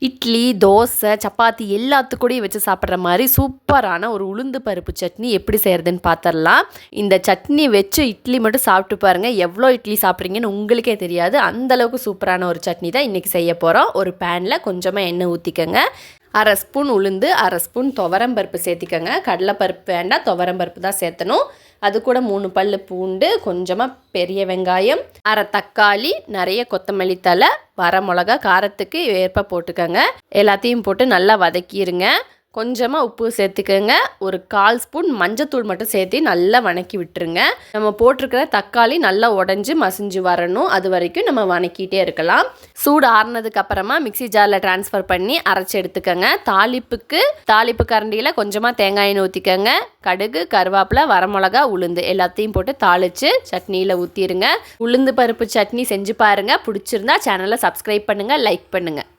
இட்லி, தோசை, சப்பாத்தி எல்லாத்துக்கூடயும் வச்சு சாப்பிட்ற மாதிரி சூப்பரான ஒரு உளுந்து பருப்பு சட்னி எப்படி செய்கிறதுன்னு பார்த்துடலாம். இந்த சட்னி வச்சு இட்லி மட்டும் சாப்பிட்டு பாருங்கள், எவ்வளோ இட்லி சாப்பிட்றீங்கன்னு உங்களுக்கே தெரியாது. அந்தளவுக்கு சூப்பரான ஒரு சட்னி தான் இன்றைக்கி செய்ய போகிறோம். ஒரு பேனில் கொஞ்சமாக எண்ணெய் ஊற்றிக்கங்க. 1/2 ஸ்பூன் உளுந்து, 1/2 ஸ்பூன் துவரம்பருப்பு சேர்த்திக்கங்க. கடலைப்பருப்பு வேண்டாம், துவரம்பருப்பு தான் சேர்த்தணும். அது கூட 3 பல் பூண்டு, கொஞ்சமாக பெரிய வெங்காயம், 1/2 தக்காளி, நிறைய கொத்தமல்லி தழை, வரமிளகா, காரத்துக்கு ஏற்ப போட்டுக்கோங்க. எல்லாத்தையும் போட்டு நல்லா வதக்கிடுங்க. கொஞ்சமாக உப்பு சேர்த்துக்கோங்க. ஒரு 1/4 ஸ்பூன் மஞ்சத்தூள் மட்டும் சேர்த்து நல்லா வதக்கி விட்டுருங்க. நம்ம போட்டிருக்கிற தக்காளி நல்லா உடஞ்சி மசிஞ்சு வரணும், அது வரைக்கும் நம்ம வதக்கிட்டே இருக்கலாம். சூடு ஆறுனதுக்கு அப்புறமா மிக்ஸி ஜாரில் ட்ரான்ஸ்ஃபர் பண்ணி அரைச்சி எடுத்துக்கோங்க. தாளிப்பு கரண்டியில் கொஞ்சமாக தேங்காய் எண்ணெய் ஊற்றிக்கோங்க. கடுகு, கருவேப்பிலை, வரமிளகா, உளுந்து எல்லாத்தையும் போட்டு தாளித்து சட்னியில் ஊற்றிடுங்க. உளுந்து பருப்பு சட்னி செஞ்சு பாருங்கள். பிடிச்சிருந்தா சேனலை சப்ஸ்கிரைப் பண்ணுங்கள், லைக் பண்ணுங்கள்.